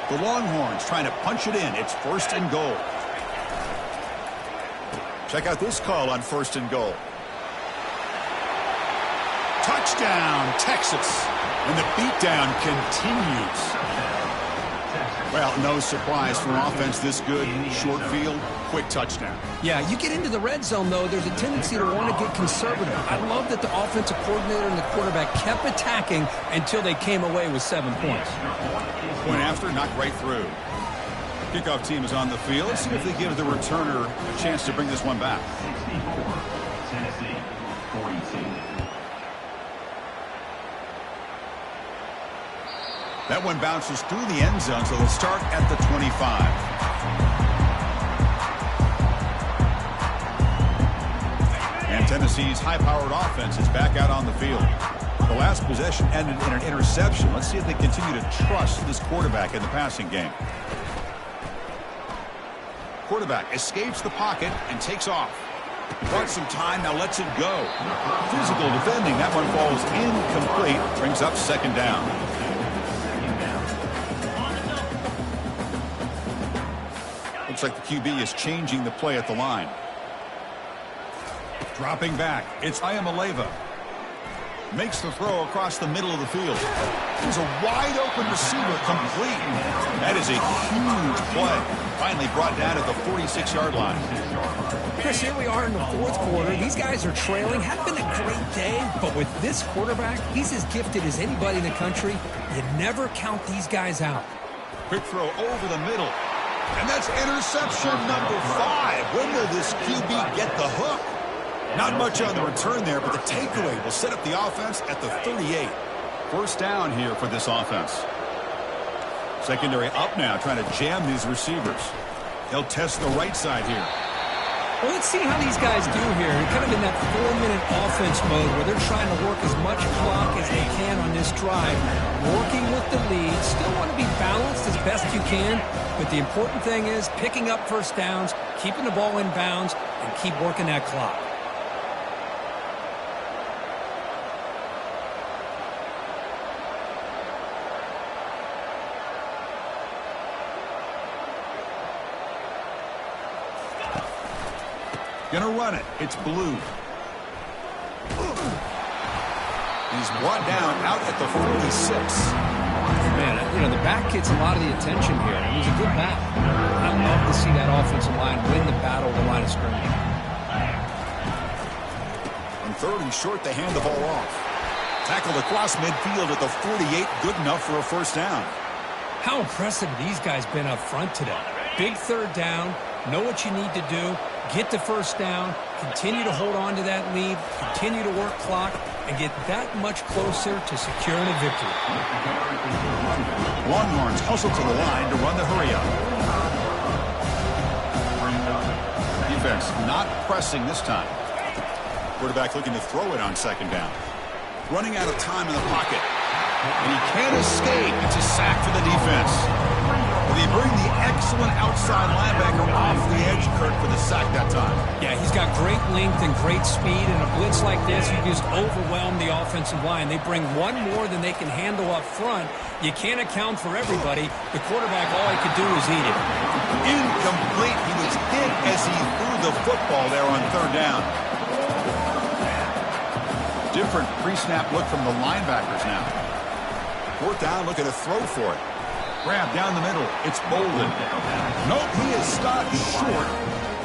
S1: The Longhorns trying to punch it in. It's 1st and goal. Check out this call on 1st and goal. Touchdown, Texas. And the beatdown continues. Well, no surprise for an offense this good. Short field, quick touchdown.
S2: Yeah, you get into the red zone, though, there's a tendency to want to get conservative. I love that the offensive coordinator and the quarterback kept attacking until they came away with 7 points.
S1: Point after, knocked right through. Kickoff team is on the field. Let's see if they give the returner a chance to bring this one back.
S3: 64, Tennessee, 42.
S1: That one bounces through the end zone, so they'll start at the 25. And Tennessee's high-powered offense is back out on the field. The last possession ended in an interception. Let's see if they continue to trust this quarterback in the passing game. Quarterback escapes the pocket and takes off. Brought some time, now lets it go. Physical defending. That one falls incomplete. Brings up 2nd down. Looks like the QB is changing the play at the line. Dropping back, it's Iamaleava. Makes the throw across the middle of the field. There's a wide open receiver complete. That is a huge play. Finally brought down at the 46-yard line.
S2: Chris, here we are in the 4th quarter. These guys are trailing. Had been a great day, but with this quarterback, he's as gifted as anybody in the country. You never count these guys out.
S1: Quick throw over the middle. And that's interception number 5. When will this QB get the hook? Not much on the return there, but the takeaway will set up the offense at the 38. 1st down here for this offense. Secondary up now, trying to jam these receivers. They'll test the right side here.
S2: Well, let's see how these guys do here. They're kind of in that 4-minute offense mode where they're trying to work as much clock as they can on this drive, working with the lead. Still want to be balanced as best you can, but the important thing is picking up 1st downs, keeping the ball in bounds, and keep working that clock.
S1: Gonna run it. It's Blue. He's brought down out at the 46.
S2: Man, you know, the back gets a lot of the attention here. It was a good battle. I love to see that offensive line win the battle at the line of scrimmage.
S1: On 3rd and short, they hand the ball off. Tackled across midfield at the 48. Good enough for a 1st down.
S2: How impressive have these guys been up front today? Big 3rd down. Know what you need to do. Get the 1st down, continue to hold on to that lead, continue to work clock, and get that much closer to securing a victory.
S1: Longhorns hustle to the line to run the hurry-up. Defense not pressing this time. Quarterback looking to throw it on 2nd down. Running out of time in the pocket. And he can't escape. It's a sack for the defense. They bring the excellent outside linebacker off the edge, Kurt, for the sack that time.
S2: Yeah, he's got great length and great speed, and a blitz like this, you just overwhelm the offensive line. They bring one more than they can handle up front. You can't account for everybody. The quarterback, all he could do is eat it.
S1: Incomplete. He was hit as he threw the football there on 3rd down. different pre-snap look from the linebackers now. Fourth down, looking to throw for it. Grab down the middle. It's Bolden. Nope, he is stopped short.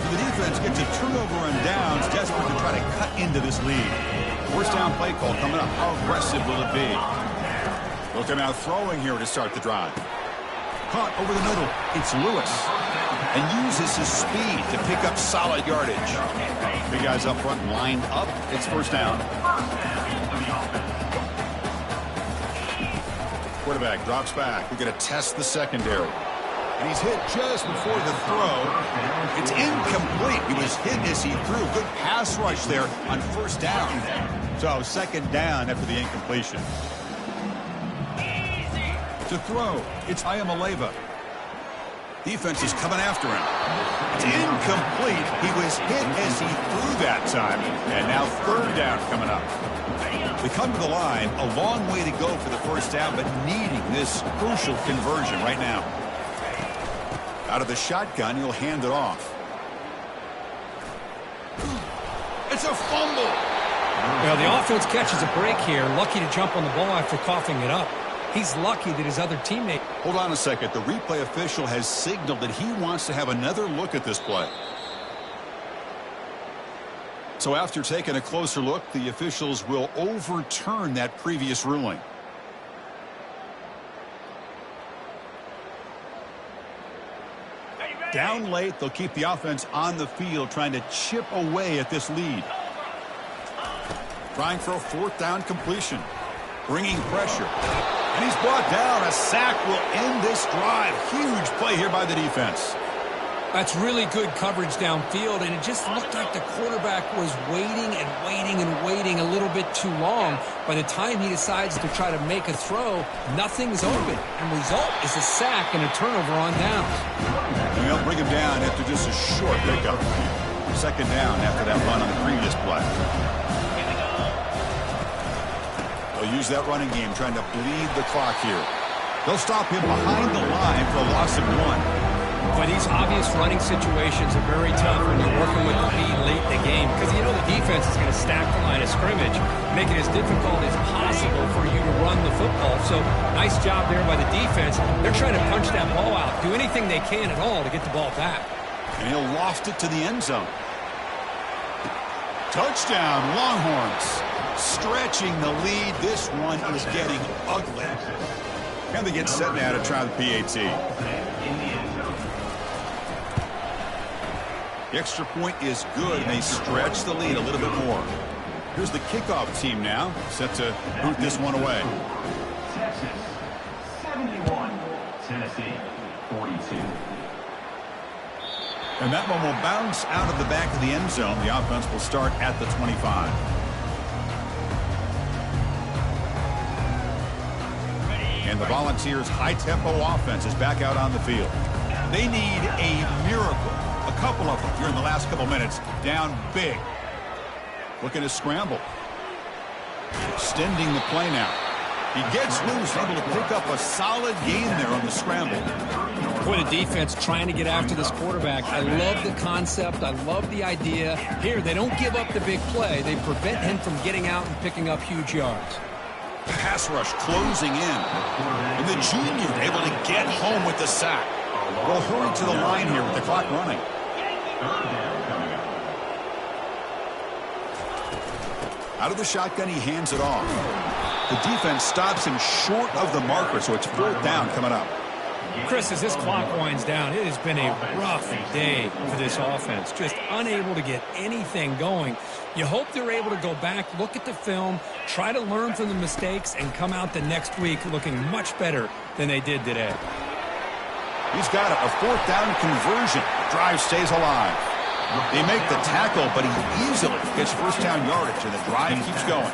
S1: So the defense gets a turnover on downs, desperate to try to cut into this lead. First down play call coming up. How aggressive will it be? Looking out throwing here to start the drive. Caught over the middle. It's Lewis. And uses his speed to pick up solid yardage. Three guys up front lined up. It's first down. Quarterback drops back. We're going to test the secondary. And he's hit just before the throw. It's incomplete. He was hit as he threw. Good pass rush there on first down. So second down after the incompletion. To throw, it's Ayamaleva. Defense is coming after him. It's incomplete. He was hit as he threw that time. And now third down coming up. They come to the line, a long way to go for the first down, but needing this crucial conversion right now. Out of the shotgun, he'll hand it off. It's a fumble.
S2: Well, the offense catches a break here. Lucky to jump on the ball after coughing it up. He's lucky that his other teammate...
S1: Hold on a second. The replay official has signaled that he wants to have another look at this play. So after taking a closer look, the officials will overturn that previous ruling. Down late, they'll keep the offense on the field, trying to chip away at this lead. Trying for a fourth down completion. Bringing pressure. And he's brought down. A sack will end this drive. Huge play here by the defense.
S2: That's really good coverage downfield, and it just looked like the quarterback was waiting and waiting and waiting a little bit too long. By the time he decides to try to make a throw, nothing's open. And the result is a sack and a turnover on downs.
S1: And they'll bring him down after just a short pickup. Second down after that run on the previous play. They'll use that running game, trying to bleed the clock here. They'll stop him behind the line for a loss of 1.
S2: But these obvious running situations are very tough when you're working with the lead late in the game, because you know the defense is going to stack the line of scrimmage, make it as difficult as possible for you to run the football. So nice job there by the defense. They're trying to punch that ball out, do anything they can at all to get the ball back.
S1: And he'll loft it to the end zone. Touchdown, Longhorns. Stretching the lead. This one is getting ugly. And they get set now to try the PAT. The extra point is good, and they stretch the lead a little bit more. Here's the kickoff team now, set to boot this one away.
S3: Texas 71, Tennessee 42.
S1: And that one will bounce out of the back of the end zone. The offense will start at the 25. And the Volunteers' high-tempo offense is back out on the field. They need a miracle. A couple of them here in the last couple minutes. Down big. Looking to scramble. Extending the play now. He gets loose, able to pick up a solid gain there on the scramble.
S2: Boy, the defense trying to get after this quarterback. I love the concept. I love the idea. Here, they don't give up the big play. They prevent him from getting out and picking up huge yards.
S1: Pass rush closing in. And the junior able to get home with the sack. We'll hurry to the line here with the clock running. Out of the shotgun, he hands it off. The defense stops him short of the marker, so it's fourth down coming up.
S2: Chris, as this clock winds down, it has been a rough day for this offense. Just unable to get anything going. You hope they're able to go back, look at the film, try to learn from the mistakes, and come out the next week looking much better than they did today.
S1: He's got it, a fourth down conversion. Drive stays alive. They make the tackle, but he easily gets first down yardage, and the drive keeps going.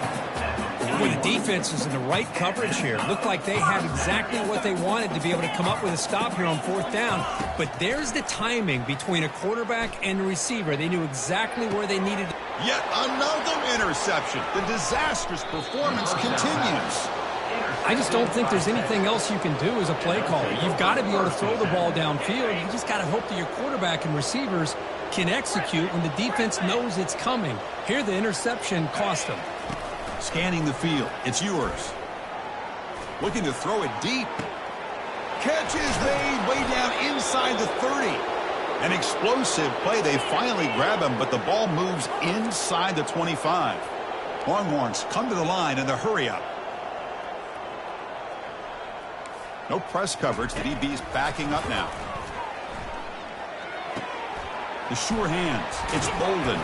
S2: Boy, the defense is in the right coverage here. Looked like they had exactly what they wanted to be able to come up with a stop here on fourth down. But there's the timing between a quarterback and a receiver. They knew exactly where they needed to.
S1: Yet another interception. The disastrous performance continues.
S2: I just don't think there's anything else you can do as a play caller. You've got to be able to throw the ball downfield. You just got to hope that your quarterback and receivers can execute when the defense knows it's coming. Here, the interception cost them.
S1: Scanning the field. It's yours. Looking to throw it deep. Catch is made way down inside the 30. An explosive play. They finally grab him, but the ball moves inside the 25. Longhorns come to the line in the hurry-up. No press coverage. The DB's backing up now. The sure hands. It's Bolden.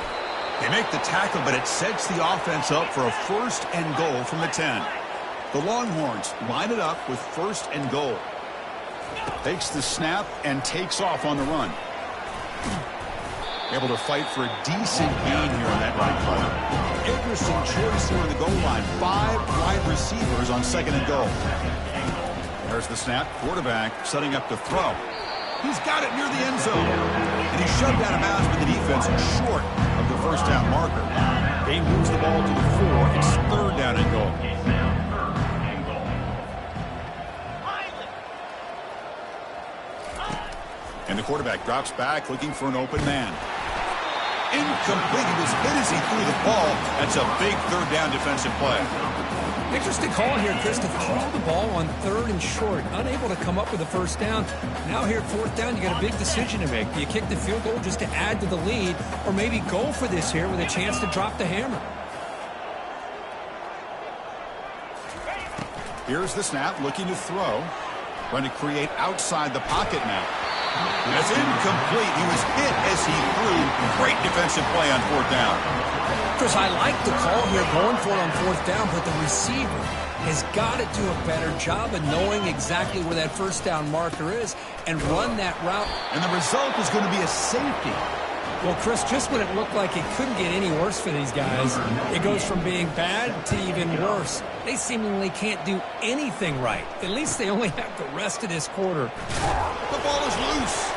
S1: They make the tackle, but it sets the offense up for a 1st and goal from the 10. The Longhorns line it up with 1st and goal. Takes the snap and takes off on the run. Able to fight for a decent gain here on that right play. Interesting choice here on the goal line. 5 wide receivers on 2nd and goal. There's the snap. Quarterback setting up to throw. He's got it near the end zone. And he's shoved out of bounds with the defense short of the 1st down marker. They moves the ball to the 4. It's 3rd down and goal. And the quarterback drops back looking for an open man. Incomplete. He was hit as he threw the ball. That's a big 3rd down defensive play.
S2: Interesting call here, Chris, to throw the ball on 3rd and short. Unable to come up with a 1st down. Now here at 4th down, you got a big decision to make. Do you kick the field goal just to add to the lead, or maybe go for this here with a chance to drop the hammer?
S1: Here's the snap, looking to throw. Trying to create outside the pocket now. That's incomplete. He was hit as he threw. Great defensive play on 4th down.
S2: Chris, I like the call here going for it on 4th down, but the receiver has got to do a better job of knowing exactly where that 1st down marker is and run that route.
S1: And the result is going to be a safety.
S2: Well, Chris, just when it looked like it couldn't get any worse for these guys, it goes from being bad to even worse. They seemingly can't do anything right. At least they only have the rest of this quarter.
S1: The ball is loose.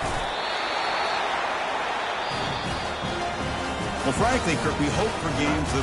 S1: Well, frankly, Kirk, we hope for games that